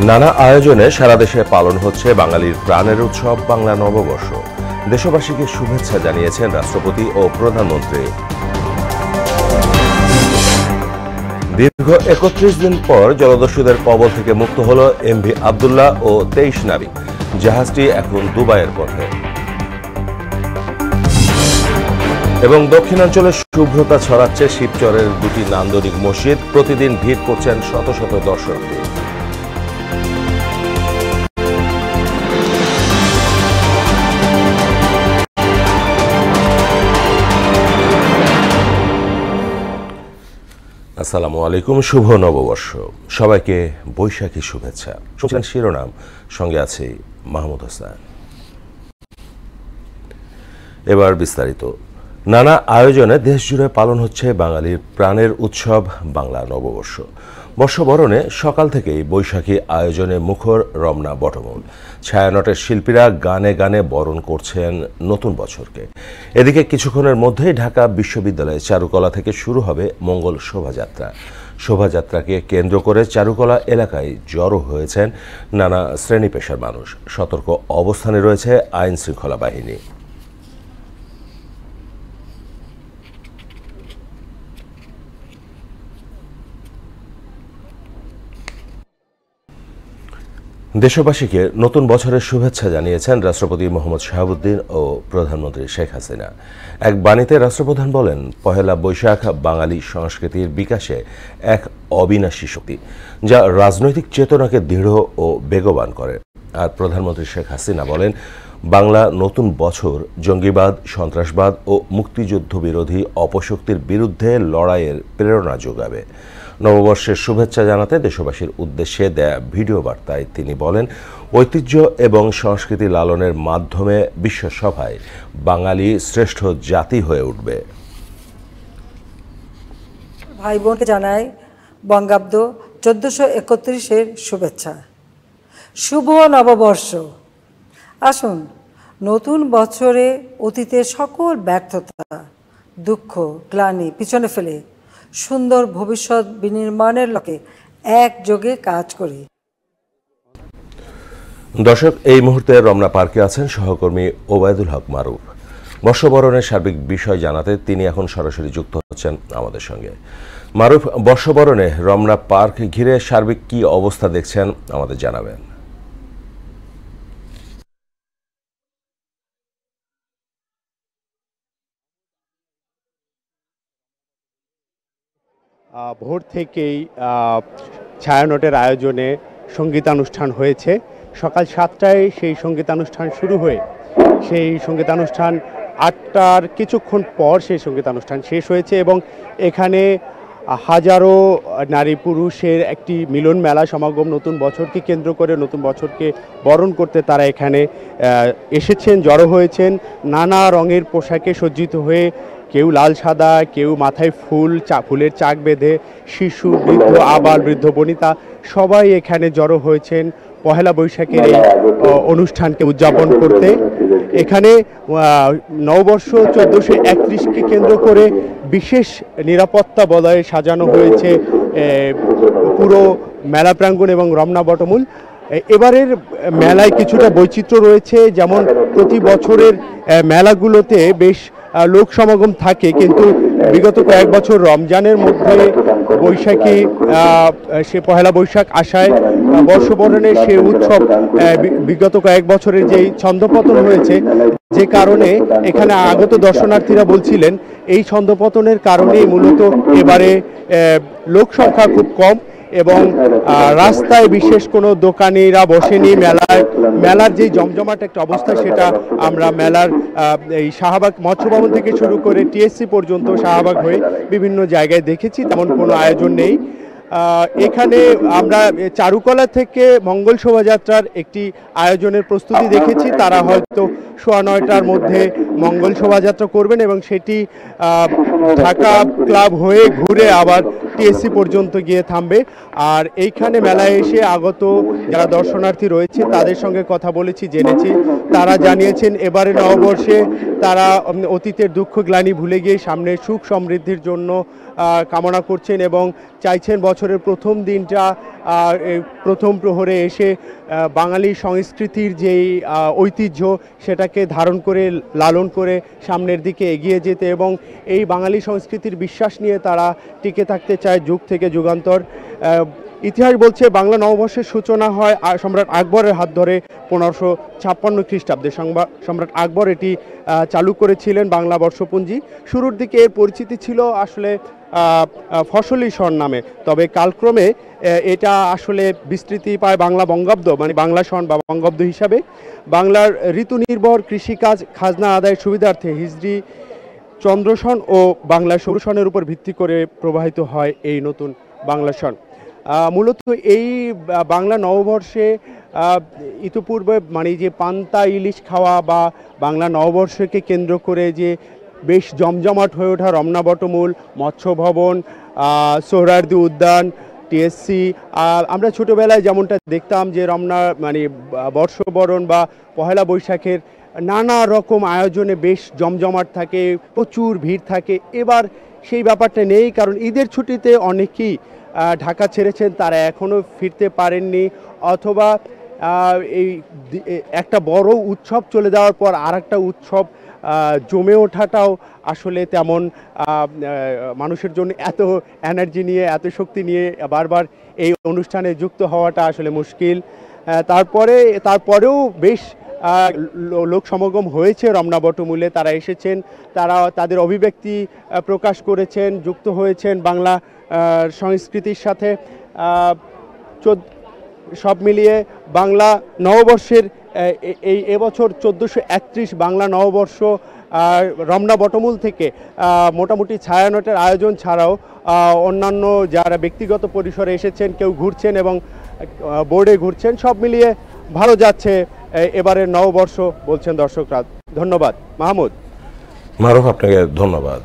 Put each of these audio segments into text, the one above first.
নানা আয়োজনে সারা দেশে পালন হচ্ছে বাঙালির প্রাণের উৎসব বাংলা নববর্ষ। দেশবাসীকে শুভেচ্ছা জানিয়েছেন রাষ্ট্রপতি ও প্রধানমন্ত্রী। দীর্ঘ ৩১ দিন পর জলদস্যুদের কবল থেকে মুক্ত হল এমভি আবদুল্লাহ ও ২৩ নাবিক। জাহাজটি এখন দুবাইয়ের পথে। এবং দক্ষিণাঞ্চলে শুভ্রতা ছড়াচ্ছে শিবচরের দুটি নান্দনিক মসজিদ। প্রতিদিন ভিড় করছেন শত শত দর্শনার্থী। আসসালামু আলাইকুম, শুভ নববর্ষ। সবাইকে বৈশাখী শুভেচ্ছা। শুনছিলেন শিরোনাম, সঙ্গে আছে মাহমুদ হাসান। এবার বিস্তারিত। নানা আয়োজনে দেশজুড়ে পালন হচ্ছে বাঙালির প্রাণের উৎসব বাংলা নববর্ষ। বর্ষবরণে সকাল থেকেই বৈশাখী আয়োজনে মুখর রমনা বটমূল। ছায়ানটের শিল্পীরা গানে গানে বরণ করছেন নতুন বছরকে। এদিকে কিছুক্ষণের মধ্যেই ঢাকা বিশ্ববিদ্যালয়ের চারুকলা থেকে শুরু হবে মঙ্গল শোভাযাত্রা। শোভাযাত্রাকে কেন্দ্র করে চারুকলা এলাকায় জড়ো হয়েছেন নানা শ্রেণী পেশার মানুষ। সতর্ক অবস্থানে রয়েছে আইন শৃঙ্খলা বাহিনী। দেশবাসীকে নতুন বছরের শুভেচ্ছা জানিয়েছেন রাষ্ট্রপতি মোহাম্মদ শাহাবুদ্দিন ও প্রধানমন্ত্রী শেখ হাসিনা। এক বাণীতে রাষ্ট্রপ্রধান বলেন, পহেলা বৈশাখ বাঙালি সংস্কৃতির বিকাশে এক অবিনাশী শক্তি, যা রাজনৈতিক চেতনাকে দৃঢ় ও বেগবান করে। আর প্রধানমন্ত্রী শেখ হাসিনা বলেন, বাংলা নতুন বছর জঙ্গিবাদ, সন্ত্রাসবাদ ও মুক্তিযুদ্ধ বিরোধী অপশক্তির বিরুদ্ধে লড়াইয়ের প্রেরণা যোগাবে। নববর্ষের শুভেচ্ছা জানাতে দেশবাসীর উদ্দেশ্যে দেয়া ভিডিও বার্তায় তিনি বলেন, ঐতিহ্য এবং সংস্কৃতি লালনের মাধ্যমে বিশ্বসভায় বাঙালি শ্রেষ্ঠ জাতি হয়ে উঠবে। ভাই বোনকে জানাই বঙ্গাব্দ 1431-এর শুভেচ্ছা। শুভ নববর্ষ। আসুন নতুন বছরে অতীতের সকল ব্যর্থতা, দুঃখ, গ্লানি পিছনে ফেলে সুন্দর ভবিষ্যৎ বিনির্মাণের লক্ষ্যে একযোগে কাজ করি। দর্শক, এই মুহূর্তে রমনা পার্কে আছেন সহকর্মী ওবায়দুল হক মারুফ। বর্ষবরণের সার্বিক বিষয় জানাতে তিনি এখন সরাসরি যুক্ত হচ্ছেন আমাদের সঙ্গে। মারুফ, বর্ষবরণে রমনা পার্ক ঘিরে সার্বিক কি অবস্থা দেখছেন আমাদের জানাবেন। ভোর থেকেই ছায়ানটের আয়োজনে সঙ্গীতানুষ্ঠান হয়েছে। সকাল 7টায় সেই সঙ্গীতানুষ্ঠান শুরু হয়ে সেই সঙ্গীতানুষ্ঠান 8টার কিছুক্ষণ পর সেই সঙ্গীতানুষ্ঠান শেষ হয়েছে এবং এখানে হাজারো নারী পুরুষের একটি মিলন মেলা সমাগম। নতুন বছরকে কেন্দ্র করে নতুন বছরকে বরণ করতে তারা এখানে এসেছেন, জড়ো হয়েছেন। নানা রঙের পোশাকে সজ্জিত হয়ে, কেউ লাল সাদা, কেউ মাথায় ফুলের চাক বেঁধে, শিশু, বৃদ্ধ, আবাল, বৃদ্ধ, বনিতা সবাই এখানে জড়ো হয়েছেন পহেলা বৈশাখের এই অনুষ্ঠানকে উদযাপন করতে। এখানে নববর্ষ 1431কে কেন্দ্র করে বিশেষ নিরাপত্তা বলয়ে সাজানো হয়েছে পুরো মেলা প্রাঙ্গণ এবং রমনা বটমূল। এবারের মেলায় কিছুটা বৈচিত্র্য রয়েছে, যেমন প্রতি বছরের মেলাগুলোতে বেশ লোক সমাগম থাকে, কিন্তু বিগত কয়েক বছর রমজানের মধ্যে বৈশাখী সে পহেলা বৈশাখ আসায় বর্ষবরণে সে উৎসব বিগত কয়েক বছরের যেই ছন্দপতন হয়েছে, যে কারণে এখানে আগত দর্শনার্থীরা বলছিলেন এই ছন্দপতনের কারণেই মূলত এবারে লোক সংখ্যা খুব কম এবং রাস্তায় বিশেষ কোনো দোকানিরা বসেনি। মেলার যেই জমজমাট একটা অবস্থা সেটা আমরা মেলার এই শাহবাগ মৎস্য ভবন থেকে শুরু করে টিএসসি পর্যন্ত শাহবাগ হয়ে বিভিন্ন জায়গায় দেখেছি, তেমন কোনো আয়োজন নেই। এখানে আমরা চারুকলা থেকে মঙ্গল শোভাযাত্রার একটি আয়োজনের প্রস্তুতি দেখেছি। তারা হয়তো 9:15টার মধ্যে মঙ্গল শোভাযাত্রা করবেন এবং সেটি ঢাকা ক্লাব হয়ে ঘুরে আবার টিএসসি পর্যন্ত গিয়ে থামবে। আর এইখানে মেলায় এসে আগত যারা দর্শনার্থী রয়েছে তাদের সঙ্গে কথা বলেছি, জেনেছি, তারা জানিয়েছেন এবারে নববর্ষে তারা অতীতের দুঃখ গ্লানি ভুলে গিয়ে সামনে সুখ সমৃদ্ধির জন্য কামনা করছেন এবং চাইছেন বছরের প্রথম দিনটা এই প্রথম প্রহরে এসে বাঙালি সংস্কৃতির যেই ঐতিহ্য সেটাকে ধারণ করে লালন করে সামনের দিকে এগিয়ে যেতে এবং এই বাঙালি সংস্কৃতির বিশ্বাস নিয়ে তারা টিকে থাকতে চায় যুগ থেকে যুগান্তর। ইতিহাস বলছে বাংলা নববর্ষের সূচনা হয় সম্রাট আকবরের হাত ধরে 1556 খ্রিস্টাব্দে। সম্রাট আকবর এটি চালু করেছিলেন বাংলা বর্ষপঞ্জি। শুরুর দিকে এর পরিচিতি ছিল আসলে ফসলি সন নামে, তবে কালক্রমে এটা আসলে বিস্তৃতি পায় বাংলা বঙ্গাব্দ মানে বাংলা সন বা বঙ্গাব্দ হিসাবে। বাংলার ঋতু নির্ভর কৃষিকাজ খাজনা আদায়ের সুবিধার্থে হিজরি চন্দ্রসন ও বাংলা সৌরসনের উপর ভিত্তি করে প্রবাহিত হয় এই নতুন বাংলা সন। মূলত এই বাংলা নববর্ষে ইতিপূর্বে মানে যে পান্তা ইলিশ খাওয়া বা বাংলা নববর্ষকে কেন্দ্র করে যে বেশ জমজমাট হয়ে ওঠা রমনা বটমূল, মৎস্য ভবন, সোহরাওয়ার্দী উদ্যান, টিএসসি, আমরা ছোটোবেলায় যেমনটা দেখতাম যে রমনা মানে বর্ষবরণ বা পহেলা বৈশাখের নানা রকম আয়োজনে বেশ জমজমাট থাকে, প্রচুর ভিড় থাকে। এবার সেই ব্যাপারটা নেই, কারণ ঈদের ছুটিতে অনেকেই ঢাকা ছেড়েছেন, তারা এখনও ফিরতে পারেননি, অথবা এই একটা বড় উৎসব চলে যাওয়ার পর আর একটা উৎসব জমে ওঠাটাও আসলে তেমন মানুষের জন্য এত এনার্জি নিয়ে এত শক্তি নিয়ে বারবার এই অনুষ্ঠানে যুক্ত হওয়াটা আসলে মুশকিল। তারপরেও বেশ লোক সমাগম হয়েছে রমনা বটমূলে, তারা এসেছেন, তারা তাদের অভিব্যক্তি প্রকাশ করেছেন, যুক্ত হয়েছেন বাংলা সংস্কৃতির সাথে। সব মিলিয়ে বাংলা নববর্ষের এবছর 1431 বাংলা নববর্ষ রমনা বটমূল থেকে মোটামুটি ছায়ানটের আয়োজন ছাড়াও অন্যান্য যারা ব্যক্তিগত পরিসরে এসেছেন, কেউ ঘুরছেন এবং বোর্ডে ঘুরছেন, সব মিলিয়ে ভালো যাচ্ছে এবারের নববর্ষ বলছেন দর্শকরা। ধন্যবাদ মাহমুদ। মারুফ, আপনাকে ধন্যবাদ।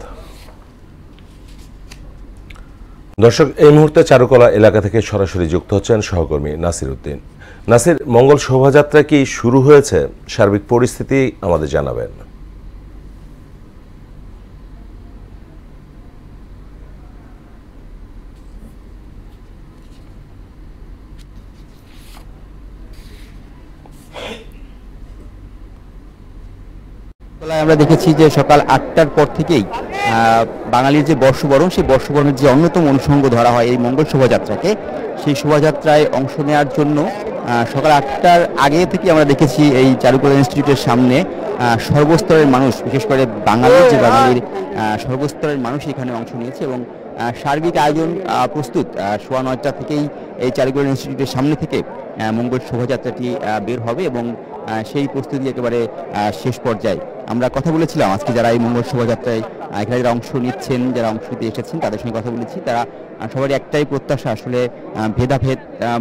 দর্শক, এই মুহূর্তে চারুকলা এলাকা থেকে সরাসরি যুক্ত হচ্ছেন সহকর্মী নাসির উদ্দিন। নাসির, মঙ্গল শোভাযাত্রা কি শুরু হয়েছে? সার্বিক পরিস্থিতি আমাদের জানাবেন। আমরা দেখেছি যে সকাল 8টার পর থেকেই বাঙালির যে বর্ষবরণ, সেই বর্ষবরণের যে অন্যতম অনুষঙ্গ ধরা হয় এই মঙ্গল শোভাযাত্রাকে, সেই শোভাযাত্রায় অংশ নেওয়ার জন্য সকাল 8টার আগে থেকে আমরা দেখেছি এই চারুকলা ইনস্টিটিউটের সামনে সর্বস্তরের মানুষ, বিশেষ করে বাঙালির সর্বস্তরের মানুষ এখানে অংশ নিয়েছে এবং সার্বিক আয়োজন প্রস্তুত। 9:15 থেকেই এই চারুকলা ইনস্টিটিউটের সামনে থেকে মঙ্গল শোভাযাত্রাটি বের হবে এবং সেই প্রস্তুতি একেবারে শেষ পর্যায়ে। আমরা কথা বলেছিলাম আজকে যারা এই মঙ্গল শোভাযাত্রায় এখানে যারা অংশ নিচ্ছেন, যারা অংশ নিতে এসেছেন, তাদের সঙ্গে কথা বলেছি। তারা সবারই একটাই প্রত্যাশা, আসলে ভেদাভেদ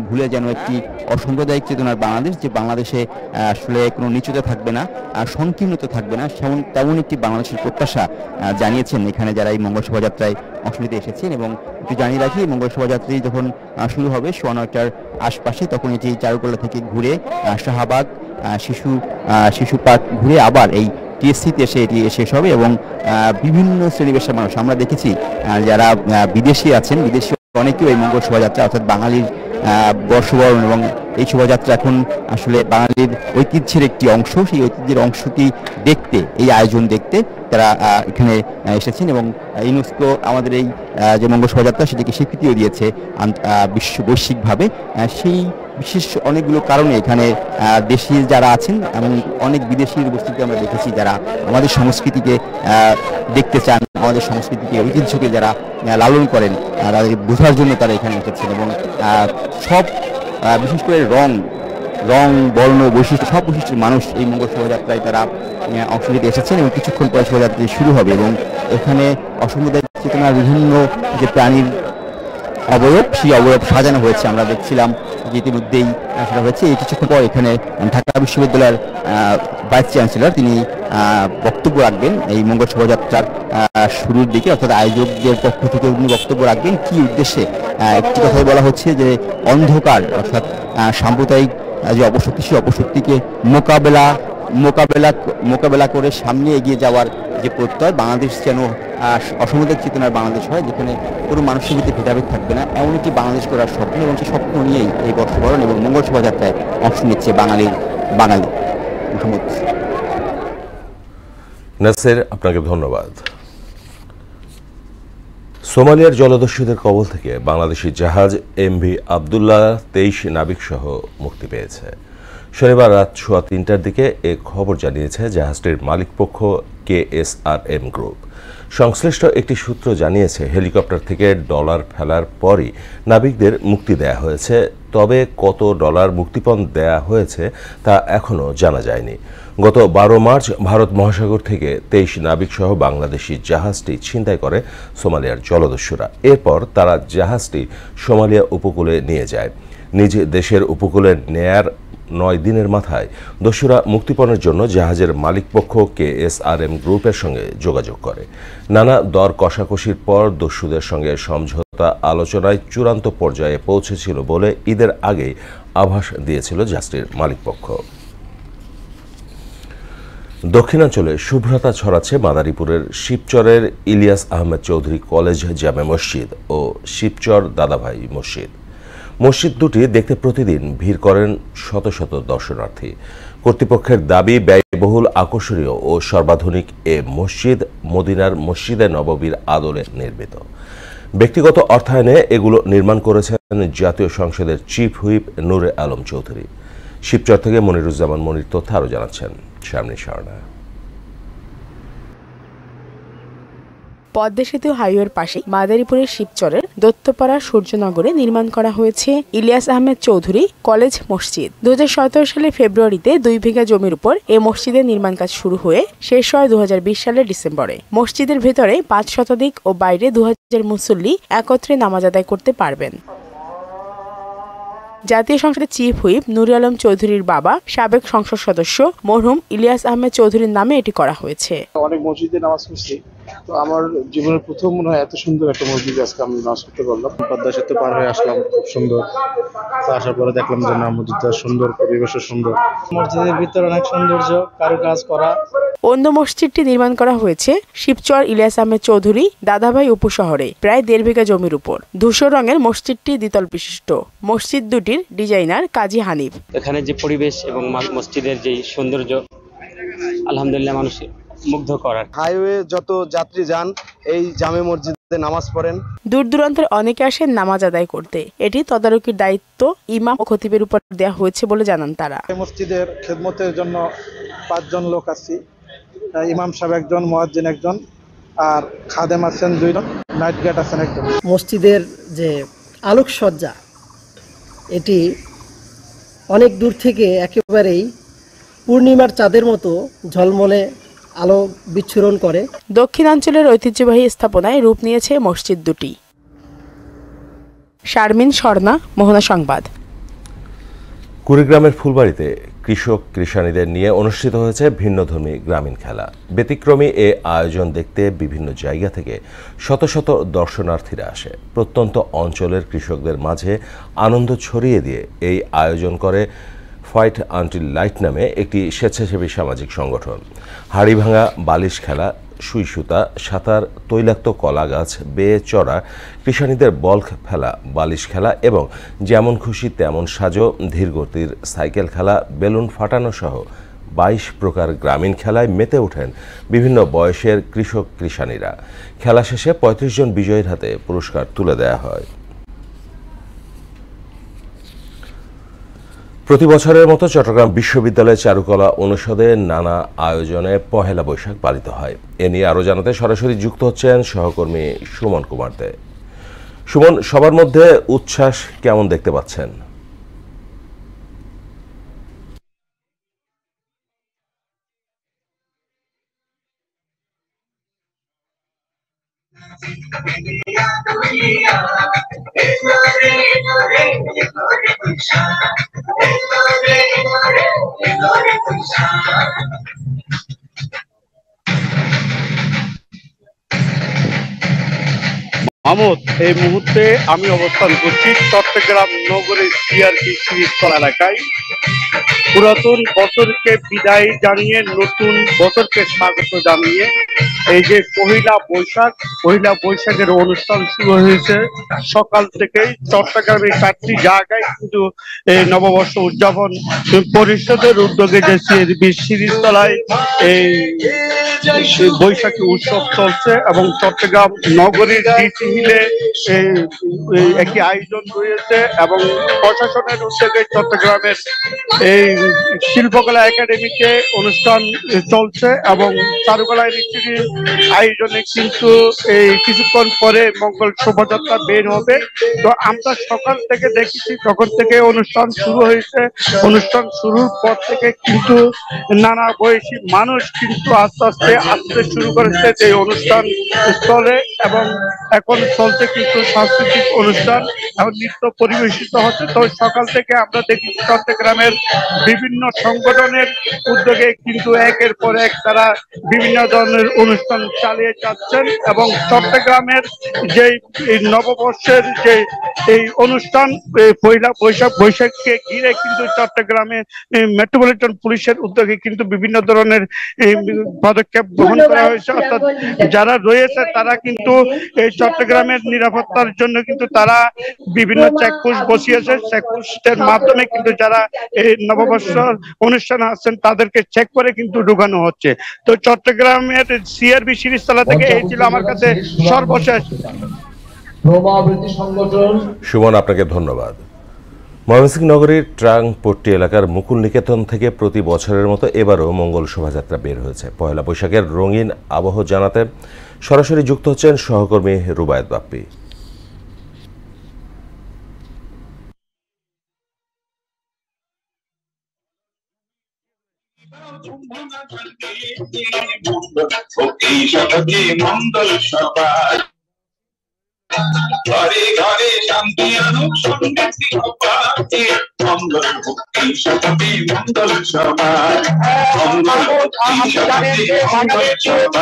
ভুলে যেন একটি অসাম্প্রদায়িক চেতনার বাংলাদেশ, যে বাংলাদেশে আসলে কোনো নিচুতা থাকবে না, সংকীর্ণতা থাকবে না, তেমন একটি বাংলাদেশের প্রত্যাশা জানিয়েছেন এখানে যারা এই মঙ্গল শোভাযাত্রায় অংশ নিতে এসেছেন। এবং একটু জানিয়ে রাখি, এই মঙ্গল শোভাযাত্রাটি যখন শুরু হবে 9:15টার আশপাশে, তখন এটি চারুকলা থেকে ঘুরে শাহবাগ, শিশু পার্ক ঘুরে আবার এই টিএসসিতে এসে এটি শেষ হবে এবং বিভিন্ন শ্রেণী পেশার মানুষ আমরা দেখেছি যারা বিদেশি আছেন, বিদেশি অনেকেও এই মঙ্গল শোভাযাত্রা অর্থাৎ বাঙালির বর্ষবরণ এবং এই শোভাযাত্রা এখন আসলে বাঙালির ঐতিহ্যের একটি অংশ, সেই ঐতিহ্যের অংশটি দেখতে, এই আয়োজন দেখতে তারা এখানে এসেছেন। এবং ইউনেস্কো আমাদের এই যে মঙ্গল শোভাযাত্রা সেটিকে স্বীকৃতিও দিয়েছে বৈশ্বিকভাবে। সেই বিশেষ অনেকগুলো কারণে এখানে দেশি যারা আছেন এবং অনেক বিদেশির উপস্থিতি আমরা দেখেছি, যারা আমাদের সংস্কৃতিকে দেখতে চান, আমাদের সংস্কৃতিকে ঐতিহ্যকে যারা লালন করেন, তাদের বোঝার জন্য তারা এখানে এসেছেন। এবং সব বিশেষ করে রং, বর্ণ, বৈশিষ্ট্য, সব বৈশিষ্ট্যের মানুষ এই মঙ্গল শোভাযাত্রায় তারা অংশ নিতে এসেছেন এবং কিছুক্ষণ পরে শোভাযাত্রা শুরু হবে। এবং এখানে অসাম্প্রদায়িক চেতনার বিভিন্ন যে প্রাণীর অবয়ব, সেই অবয়ব সাজানো হয়েছে। আমরা দেখছিলাম যে ইতিমধ্যেই সেটা হয়েছে। এই কিছুক্ষণ পর এখানে ঢাকা বিশ্ববিদ্যালয়ের ভাইস চ্যান্সেলর তিনি বক্তব্য রাখবেন এই মঙ্গল শোভাযাত্রার শুরুর দিকে, অর্থাৎ আয়োজকদের পক্ষ থেকে উনি বক্তব্য রাখবেন। কি উদ্দেশ্যে? একটি কথাই বলা হচ্ছে যে অন্ধকার অর্থাৎ সাম্প্রদায়িক যে অপশক্তি, সেই অপশক্তিকে মোকাবেলা মোকাবেলা করে সামনে এগিয়ে যাওয়ার যে প্রত্যয়, বাংলাদেশ যেন অসামরিক চেতনার বাংলাদেশ হয়, যেখানে কোনো মানুষের ভিতরে ভেদাভেদ থাকবে না, এমন একটি বাংলাদেশ করার স্বপ্ন, এবং সেই স্বপ্ন নিয়েই এই বর্ষবরণ এবং মঙ্গল শোভাযাত্রায় অংশ নিচ্ছে বাঙালি। মোহাম্মদ নাসির, আপনাকে ধন্যবাদ। সোমালিয়ার জলদস্যুদের কবল থেকে বাংলাদেশি জাহাজ এমভি আবদুল্লাহ 23 নাবিক সহ মুক্তি পেয়েছে। শনিবার রাত 3:15টার দিকে এ খবর জানিয়েছে জাহাজটির মালিকপক্ষ KSRM গ্রুপ। সংশ্লিষ্ট একটি সূত্র জানিয়েছে, হেলিকপ্টার থেকে ডলার ফেলার পরই নাবিকদের মুক্তি দেয়া হয়েছে। তবে কত ডলার মুক্তিপণ দেয়া হয়েছে তা এখনও জানা যায়নি। গত 12 মার্চ ভারত মহাসাগর থেকে 23 নাবিক সহ বাংলাদেশি জাহাজটি ছিনতাই করে সোমালিয়ার জলদস্যুরা। এরপর তারা জাহাজটি সোমালিয়া উপকূলে নিয়ে যায়। নিজ দেশের উপকূলে নেয়ার 9 দিনের মাথায় দস্যুরা মুক্তিপণের জন্য জাহাজের মালিকপক্ষ KSRM গ্রুপের সঙ্গে যোগাযোগ করে। নানা দর কষাকষির পর দস্যুদের সঙ্গে সমঝোতা আলোচনায় চূড়ান্ত পর্যায়ে পৌঁছেছিল বলে ঈদের আগেই আভাস দিয়েছিল জাহাজটির মালিকপক্ষ। দক্ষিণাঞ্চলে শুভ্রতা ছড়াচ্ছে মাদারীপুরের শিবচরের ইলিয়াস আহমেদ চৌধুরী কলেজ জামে মসজিদ ও শিবচর দাদাভাই মসজিদ। মসজিদ দুটি দেখতে প্রতিদিন ভিড় করেন শত শত দর্শনার্থী। কর্তৃপক্ষের দাবি, ব্যয়বহুল, আকর্ষণীয় ও সর্বাধুনিক এ মসজিদ মদিনার মসজিদে নববীর আদলে নির্মিত। ব্যক্তিগত অর্থায়নে এগুলো নির্মাণ করেছেন জাতীয় সংসদের চিফ হুইপ নূরে আলম চৌধুরী। শিবচর থেকে মনিরুজ্জামান মনির তথ্য আরও জানাচ্ছেন শারমিন স্বর্ণা। পদ্মা সেতু হাইওয়ের পাশে মাদারীপুরের শিবচরের দত্তপাড়া সূর্যনগরে নির্মাণ করা হয়েছে ইলিয়াস আহমেদ চৌধুরী কলেজ মসজিদ। 2017 সালের ফেব্রুয়ারিতে 2 বিঘা জমির উপর এ মসজিদের নির্মাণ কাজ শুরু হয়ে শেষ হয় 2020 সালের ডিসেম্বরে। মসজিদের ভেতরে 5 শতাধিক ও বাইরে 2000 মুসল্লি একত্রে নামাজ আদায় করতে পারবেন। জাতীয় সংসদের চিফ হুইপ নূরে আলম চৌধুরীর বাবা সাবেক সংসদ সদস্য মরহুম ইলিয়াস আহমেদ চৌধুরীর নামে এটি করা হয়েছে। অনেক মসজিদে নামাজ পড়ছি, তো আমার জীবনের প্রথম মনে হয় এত সুন্দর একটা মসজিদ আজকে আমি নামাজ পড়তে পারলাম। পদ্মা সেতু পার হয়ে আসলাম, খুব সুন্দর। তো আসার পরে দেখলাম যে না, মসজিদটা সুন্দর, পরিবেশও সুন্দর। মসজিদের ভিতরে অনেক সৌন্দর্য, কারুকাজ করা। অন্য মসজিদটি নির্মাণ করা হয়েছে শিবচর ইলিয়াস আহমেদ চৌধুরী দাদাভাই উপশহরে প্রায় 1.5 বিঘা জমির উপর। ধূসর রঙের মসজিদটি দ্বিতল বিশিষ্ট। মসজিদ দুটির ডিজাইনার কাজী হানিফ। এখানে যে পরিবেশ এবং মসজিদের যে সৌন্দর্য, আলহামদুলিল্লাহ, মানুষ মুগ্ধ করার। হাইওয়ে যত যাত্রী যান এই জামে মসজিদে নামাজ পড়েন। দূর দূরান্তের অনেকে আসেন নামাজ আদায় করতে। এটি তদারকির দায়িত্ব ইমাম ও খতিবের উপর দেওয়া হয়েছে বলে জানান তারা। এই মসজিদের খেদমতের জন্য 5 জন লোক আছি। ইমাম সাহেব একজন, মুয়াজ্জিন একজন, আর খাদেম আছেন 2 জন, নাইট গার্ড আছেন একজন। মসজিদের যে আলোকসজ্জা, এটি অনেক দূর থেকে একেবারেই পূর্ণিমার চাঁদের মতো ঝলমলে আলো বিচ্ছুরণ করে। দক্ষিণাঞ্চলের ঐতিহ্যবাহী স্থাপনায় রূপ নিয়েছে মসজিদ দুটি। শারমিন স্বর্ণা, মোহনা সংবাদ। কুড়িগ্রামের ফুলবাড়িতে কৃষক কৃষানীদের নিয়ে অনুষ্ঠিত হয়েছে ভিন্নধর্মী গ্রামীণ খেলা। ব্যতিক্রমী এ আয়োজন দেখতে বিভিন্ন জায়গা থেকে শত শত দর্শনার্থীরা আসে। প্রত্যন্ত অঞ্চলের কৃষকদের মাঝে আনন্দ ছড়িয়ে দিয়ে এই আয়োজন করে ফাইট আনটিল লাইট নামে একটি স্বেচ্ছাসেবী সামাজিক সংগঠন। হাড়িভাঙা, বালিশ খেলা, সুই সুতা, সাঁতার, তৈলাক্ত কলা গাছ বেয়ে চড়া, কৃষানীদের বল ফেলা, বালিশ খেলা এবং যেমন খুশি তেমন সাজো, ধীরগতির সাইকেল খেলা, বেলুন ফাটানো সহ 22 প্রকার গ্রামীণ খেলায় মেতে ওঠেন বিভিন্ন বয়সের কৃষক কৃষানীরা। খেলা শেষে 35 জন বিজয়ীর হাতে পুরস্কার তুলে দেওয়া হয়। প্রতি বছরের মতো চট্টগ্রাম বিশ্ববিদ্যালয়ের চারুকলা অনুষদে নানা আয়োজনে পহেলা বৈশাখ পালিত হয়। এ নিয়ে আরও জানাতে সরাসরি যুক্ত হচ্ছেন সহকর্মী সুমন কুমার দে। সুমন, সবার মধ্যে উচ্ছ্বাস কেমন দেখতে পাচ্ছেন? মাহমুদ, এই মুহূর্তে আমি অবস্থান করছি চট্টগ্রাম নগরের সিআরপি শিরিষতলা এলাকায়। পুরাতন বছরকে বিদায় জানিয়ে নতুন বছরকে স্বাগত জানিয়ে এই যে পহিলা বৈশাখের অনুষ্ঠান শুরু হয়েছে সকাল থেকেই চট্টগ্রামের 4টি জায়গায় কিন্তু এই নববর্ষ উদযাপন পরিষদের উদ্যোগে যে সিআরপি শিরিষতলায় এই বৈশাখী উৎসব চলছে এবং চট্টগ্রাম নগরীর ডিসি হিলে একটি আয়োজন রয়েছে এবং প্রশাসনের উদ্যোগে চট্টগ্রামের এই শিল্পকলা একাডেমিতে অনুষ্ঠান চলছে এবং চারুকলা ইনস্টিটিউটের আয়োজনে কিন্তু এই কিছুক্ষণ পরে মঙ্গল শোভাযাত্রা বের হবে। তো আমরা সকাল থেকে দেখেছি যখন থেকে অনুষ্ঠান শুরু হয়েছে, অনুষ্ঠান শুরুর পর থেকে কিন্তু নানা বয়সী মানুষ কিন্তু আস্তে আস্তে আসতে শুরু করেছে যে অনুষ্ঠান স্থলে এবং এখন চলছে কিন্তু সাংস্কৃতিক অনুষ্ঠান এবং নৃত্য পরিবেশিত হচ্ছে। তো সকাল থেকে আমরা দেখি চট্টগ্রামের বিভিন্ন সংগঠনের উদ্যোগে কিন্তু একের পর এক তারা বিভিন্ন ধরনের অনুষ্ঠান চালিয়ে যাচ্ছেন এবং চট্টগ্রামের যে নববর্ষের যে এই অনুষ্ঠান পয়লা বৈশাখকে ঘিরে কিন্তু চট্টগ্রামে মেট্রোপলিটন পুলিশের উদ্যোগে কিন্তু বিভিন্ন ধরনের পদক্ষেপ গ্রহণ করা হয়েছে। অর্থাৎ যারা রয়েছে তারা কিন্তু এই চট্টগ্রামের নিরাপত্তার জন্য কিন্তু তারা বিভিন্ন চেকপোস্ট বসিয়েছে। চেকপোস্টের মাধ্যমে কিন্তু যারা এই নববর্ষ অনুষ্ঠানে আসছেন তাদেরকে চেক করে কিন্তু ঢুকানো হচ্ছে। তো চট্টগ্রামের সিআরপি শিরিষতলা থেকে এই ছিল আমার কাছে সর্বশেষ। সুমন, আপনাকে ধন্যবাদ। ময়মনসিংহ নগরীর ট্রাংপট্টি এলাকার মুকুল নিকেতন থেকে প্রতি বছরের মতো এবারও মঙ্গল শোভাযাত্রা বের হয়েছে। পয়লা বৈশাখের রঙিন আবহ জানাতে সরাসরি যুক্ত হচ্ছেন সহকর্মী রুবায়েত বাপ্পি। ঘরে ঘরে শান্তি আনুক সমৃদ্ধি পাতে মঙ্গল ভক্তি শক্তি মঙ্গল সমাজ মঙ্গল ভক্তি শক্তি মঙ্গল সমাজ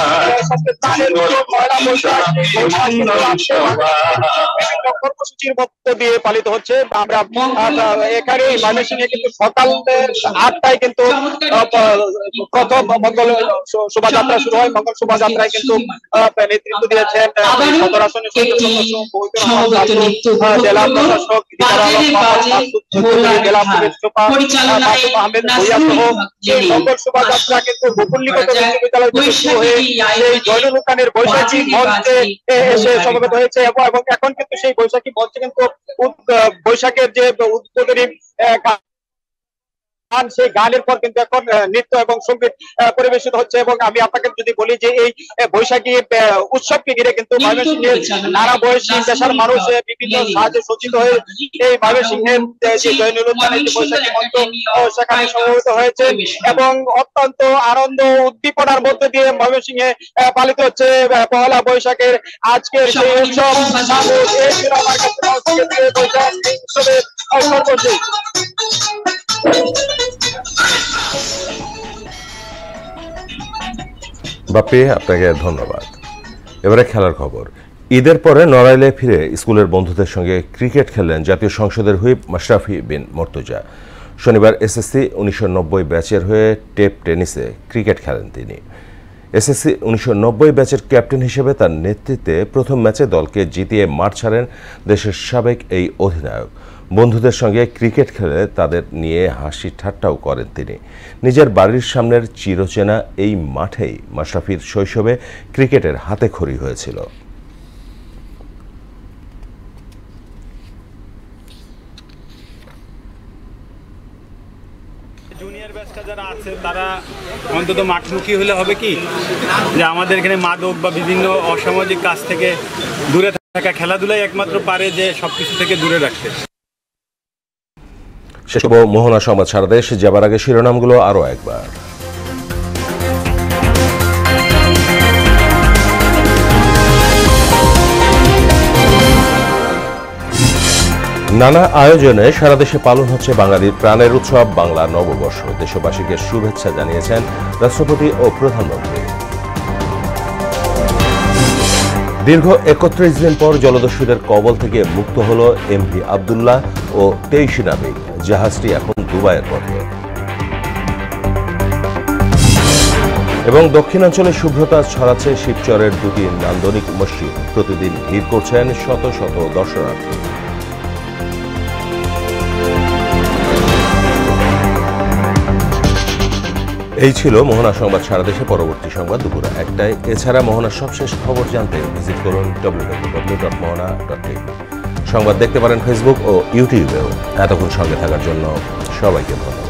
কর্মসূচির মধ্য দিয়ে পালিত হচ্ছে। আমরা এখানে ময়মনসিংহে কিন্তু সকাল 8টায় কিন্তু প্রথম মঙ্গল শোভাযাত্রা শুরু হয়। মঙ্গল শোভাযাত্রায় কিন্তু নেতৃত্ব দিয়েছেন সদর আসনের জেলা প্রশাসক জেলা পুলিশ সুপার আহমেদ ভূঁইয়া সহ এই মঙ্গল শোভাযাত্রা কিন্তু মুকুল নিকেতন বিশ্ববিদ্যালয় থেকে শুরু হয়ে এই জয়নুল খানের বৈশাখী মঞ্চে এসে সমবেত হয়েছে এবং এখন কিন্তু সেই বৈশাখী মঞ্চে কিন্তু বৈশাখের যে উদ্বোধনী গান, সেই গানের পর কিন্তু এখন নৃত্য এবং সঙ্গীত পরিবেশিত হচ্ছে। এবং আমি আপনাকে যদি বলি যে এই বৈশাখী উৎসবকে ঘিরে কিন্তু ময়মনসিংহের নানা বয়সী পেশার মানুষ বিভিন্ন সাহায্যে সজ্জিত হয়ে এই ময়মনসিংহের যে জয়নুল খানের যে বৈশাখী মঞ্চ সেখানে সমবেত হয়েছে এবং অত্যন্ত আনন্দ উদ্দীপনার মধ্যে দিয়ে ময়মনসিংহে পালিত হচ্ছে পয়লা বৈশাখের আজকের সেই উৎসব। এই ছিল আমার কাছে বৈশাখ উৎসবের সর্বশেষ। বাপ্পি, আপনাকে ধন্যবাদ। এবারে খেলার খবর। ঈদের পরে নড়াইলে ফিরে স্কুলের বন্ধুদের সঙ্গে ক্রিকেট খেললেন জাতীয় সংসদের হুইপ মাশরাফি বিন মর্তুজা। শনিবার এসএসসি 1990 ব্যাচের হয়ে টেপ টেনিসে ক্রিকেট খেলেন তিনি। এসএসসি 1990 ব্যাচের ক্যাপ্টেন হিসেবে তার নেতৃত্বে প্রথম ম্যাচে দলকে জিতিয়ে মাঠ ছাড়েন দেশের সাবেক এই অধিনায়ক। বন্ধুদের সঙ্গে ক্রিকেট খেলে তাদের নিয়ে হাসি ঠাট্টাও করেন তিনি। নিজের বাড়ির সামনের চিরচেনা এই মাঠেই মাশরাফির শৈশবে ক্রিকেটের হাতেখড়ি হয়েছিল। জুনিয়র ব্যাচটা যারা আছে তারা অন্তত মাঠমুখী হলে হবে কি যে আমাদের এখানে মাদক বা বিভিন্ন অসামাজিক কাজ থেকে দূরে থাকা, খেলাধুলাই একমাত্র পারে যে সবকিছু থেকে দূরে রাখতে। শেষ করব মোহনা সংবাদ সারা দেশ। যাবার আগে শিরোনামগুলো আরও একবার। নানা আয়োজনে সারা দেশে পালন হচ্ছে বাঙালির প্রাণের উৎসব বাংলা নববর্ষ। দেশবাসীকে শুভেচ্ছা জানিয়েছেন রাষ্ট্রপতি ও প্রধানমন্ত্রী। দীর্ঘ ৩১ দিন পর জলদস্যুদের কবল থেকে মুক্ত হল এমভি আবদুল্লাহ ও ২৩ নাবিক। জাহাজটি এখন দুবাইয়ের পথে। এবং দক্ষিণাঞ্চলে শুভ্রতা ছড়াচ্ছে শিবচরের দুটি নান্দনিক মসজিদ। প্রতিদিন ভিড় করছেন শত শত দর্শনার্থী। এই ছিল মোহনা সংবাদ। সারা দেশে পরবর্তী সংবাদ দুপুর ১টায়। এছাড়া মোহনার সবশেষ খবর জানতে ভিজিট করুন www.mohana.tv। সংবাদ দেখতে পারেন ফেসবুক ও ইউটিউবেও। এতক্ষণ সঙ্গে থাকার জন্য সবাইকে ধন্যবাদ।